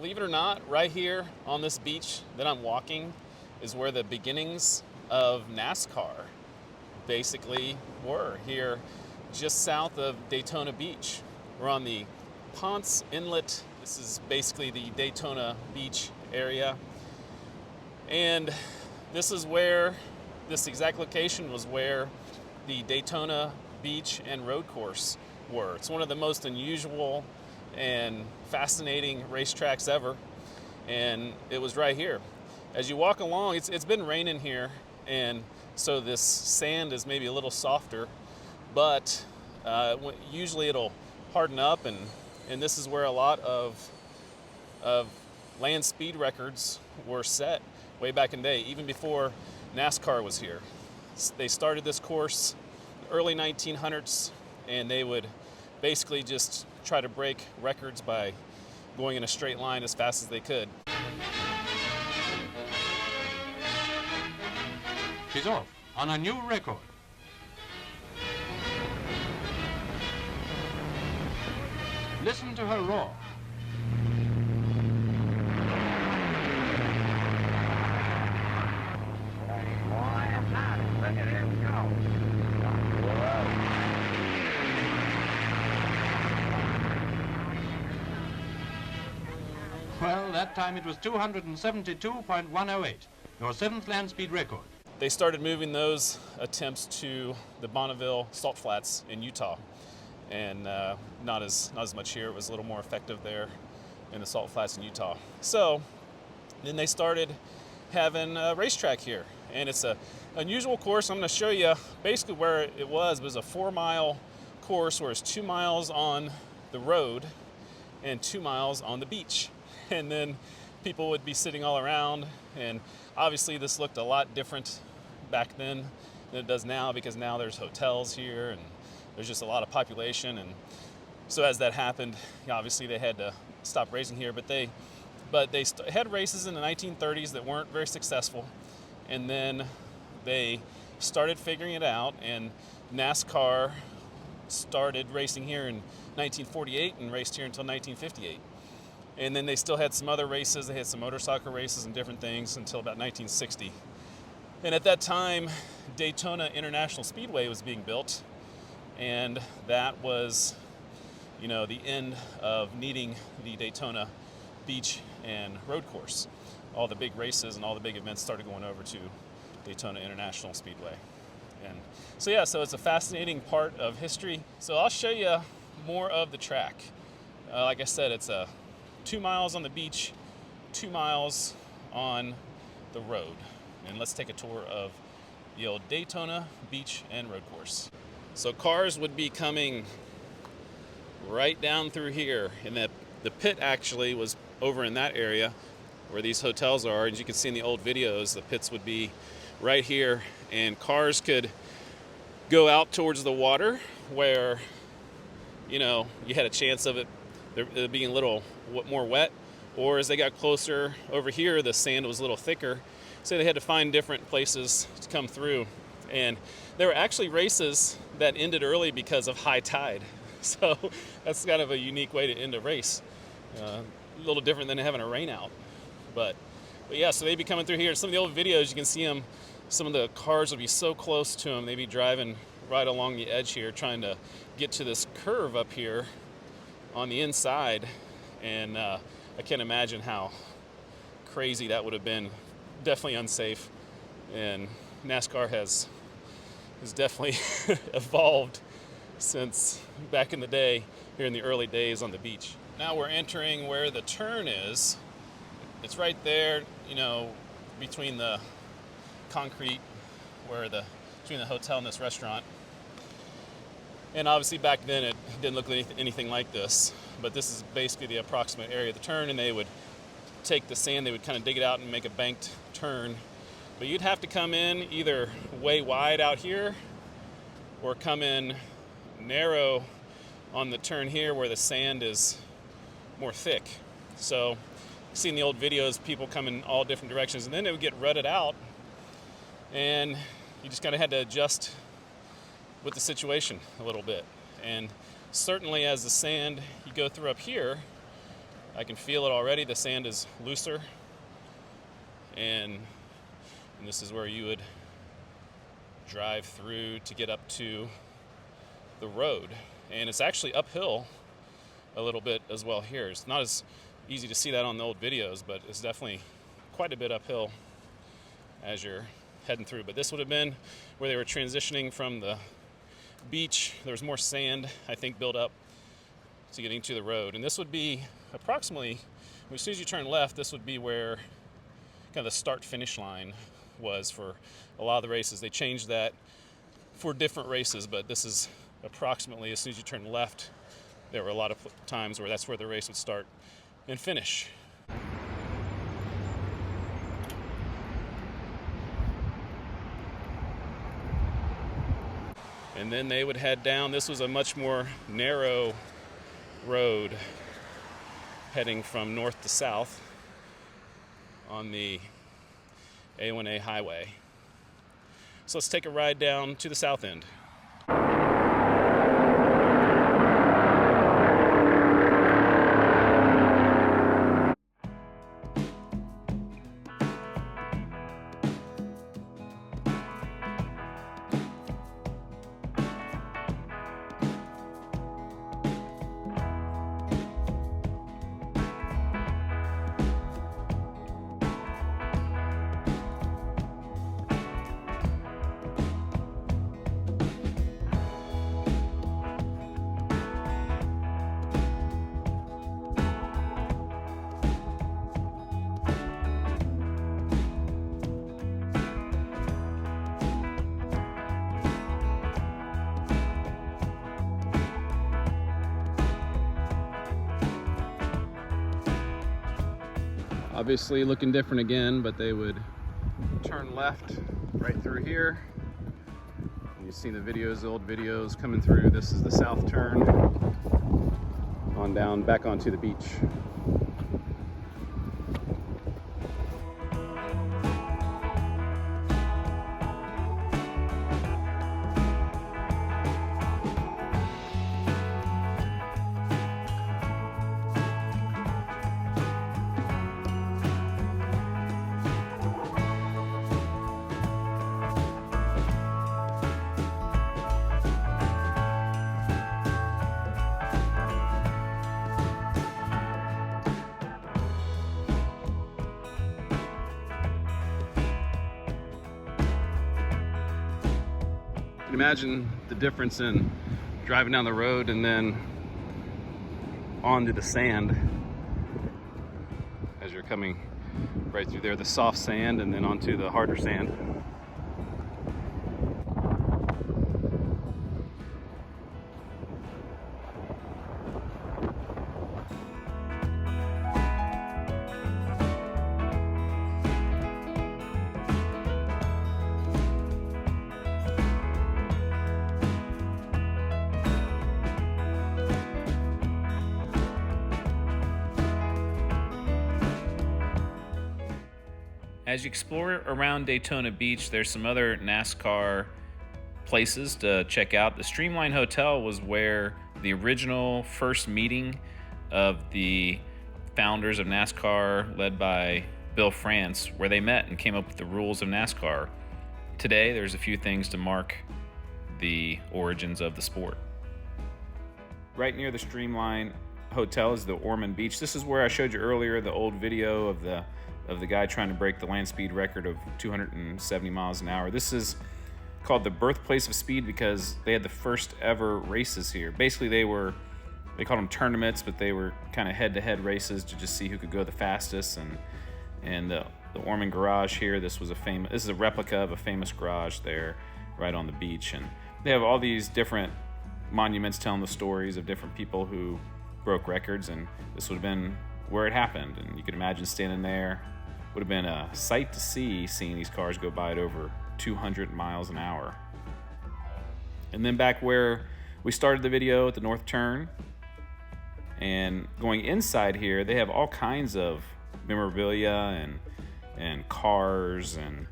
Believe it or not, right here on this beach that I'm walking is where the beginnings of NASCAR basically were, here just south of Daytona Beach. We're on the Ponce Inlet. This is basically the Daytona Beach area. And this exact location was where the Daytona Beach and road course were. It's one of the most unusual and fascinating racetracks ever, and it was right here. As you walk along, it's been raining here, and so this sand is maybe a little softer, but usually it'll harden up, and this is where a lot of land speed records were set way back in the day, even before NASCAR was here. They started this course in the early 1900s, and they would basically just try to break records by going in a straight line as fast as they could. She's off on a new record. Listen to her roar. Well, that time it was 272.108, your seventh land speed record. They started moving those attempts to the Bonneville Salt Flats in Utah, and not as much here. It was a little more effective there in the Salt Flats in Utah. So then they started having a racetrack here, and it's a unusual course. I'm going to show you basically where it was. It was a 4-mile course where it's 2 miles on the road and 2 miles on the beach. And then people would be sitting all around, and obviously this looked a lot different back then than it does now, because now there's hotels here and there's just a lot of population. And so as that happened, obviously they had to stop racing here, but they had races in the 1930s that weren't very successful, and then they started figuring it out, and NASCAR started racing here in 1948 and raced here until 1958. And then they still had some other races. They had some motorcycle races and different things until about 1960. And at that time, Daytona International Speedway was being built, and that was, the end of needing the Daytona Beach and road course. All the big races and all the big events started going over to Daytona International Speedway. And so it's a fascinating part of history. So I'll show you more of the track. Like I said, it's 2 miles on the beach, 2 miles on the road. And let's take a tour of the old Daytona Beach and road course. So cars would be coming right down through here, and the pit actually was over in that area where these hotels are. As you can see in the old videos, the pits would be right here, and cars could go out towards the water where, you had a chance of it being a little more wet, or as they got closer over here, the sand was a little thicker, so they had to find different places to come through. And there were actually races that ended early because of high tide, so that's kind of a unique way to end a race. A little different than having a rain out, but yeah, so they'd be coming through here. In some of the old videos, you can see them, some of the cars would be so close to them, they'd be driving right along the edge here, trying to get to this curve up here on the inside. And I can't imagine how crazy that would have been. Definitely unsafe, and NASCAR has definitely evolved since back in the day, here in the early days on the beach. Now we're entering where the turn is. It's right there, between the concrete, between the hotel and this restaurant. And obviously back then it didn't look anything like this, but this is basically the approximate area of the turn, and they would take the sand, they would kind of dig it out and make a banked turn. But you'd have to come in either way wide out here or come in narrow on the turn here where the sand is more thick. So you see in the old videos, people come in all different directions, and then it would get rutted out, and you just kind of had to adjust with the situation a little bit. And certainly as the sand you go through up here, I can feel it already. The sand is looser, and this is where you would drive through to get up to the road. And it's actually uphill a little bit as well here. It's not as easy to see that on the old videos, but it's definitely quite a bit uphill as you're heading through. But this would have been where they were transitioning from the beach. There was more sand, I think, built up to getting to the road. And this would be approximately, as soon as you turn left, this would be where kind of the start-finish line was for a lot of the races. They changed that for different races, but this is approximately, as soon as you turn left, there were a lot of times where that's where the race would start and finish. And then they would head down. This was a much more narrow road heading from north to south on the A1A highway. So let's take a ride down to the south end. Obviously looking different again, but they would turn left right through here. You've seen the videos, the old videos coming through. This is the south turn on down back onto the beach. You can imagine the difference in driving down the road and then onto the sand as you're coming right through there, the soft sand, and then onto the harder sand. As you explore around Daytona Beach, there's some other NASCAR places to check out. The Streamline Hotel was where the original first meeting of the founders of NASCAR, led by Bill France, where they met and came up with the rules of NASCAR. Today, there's a few things to mark the origins of the sport. Right near the Streamline Hotel is the Ormond Beach. This is where I showed you earlier the old video of the guy trying to break the land speed record of 270 miles an hour. This is called the birthplace of speed because they had the first ever races here. Basically, they called them tournaments, but they were kind of head-to-head races to just see who could go the fastest. And the Ormond garage here, this is a replica of a famous garage there right on the beach. And they have all these different monuments telling the stories of different people who broke records, and this would have been where it happened. And you can imagine standing there. Would have been a sight to see, seeing these cars go by at over 200 miles an hour. And then back where we started the video at the north turn, and going inside here, they have all kinds of memorabilia and cars and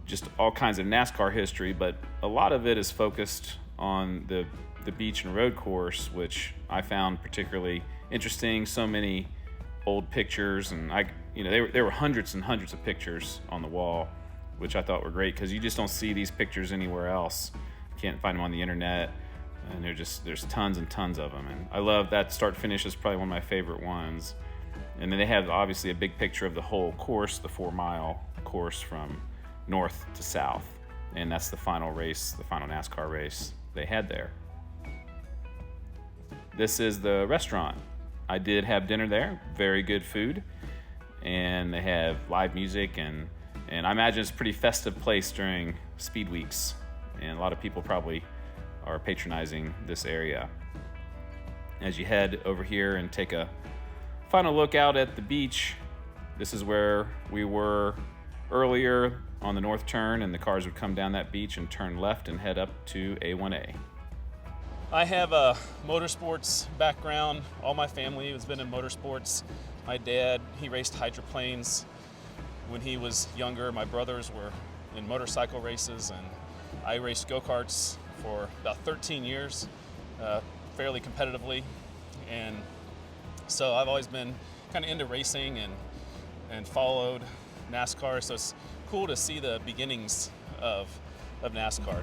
just all kinds of NASCAR history, but a lot of it is focused on the beach and road course, which I found particularly interesting. So many old pictures, and there were hundreds and hundreds of pictures on the wall, which I thought were great because you just don't see these pictures anywhere else. You can't find them on the internet, and there's tons and tons of them. And I love that start finish is probably one of my favorite ones. And then they have obviously a big picture of the whole course, the 4-mile course from north to south, and that's the final race, the final NASCAR race they had there. This is the restaurant. I did have dinner there, very good food, and they have live music, and I imagine it's a pretty festive place during speed weeks, and a lot of people probably are patronizing this area. As you head over here and take a final look out at the beach, this is where we were earlier on the north turn, and the cars would come down that beach and turn left and head up to A1A. I have a motorsports background. All my family has been in motorsports. My dad, he raced hydroplanes when he was younger. My brothers were in motorcycle races, and I raced go-karts for about 13 years, fairly competitively. And so I've always been kind of into racing and followed NASCAR, so it's cool to see the beginnings of NASCAR.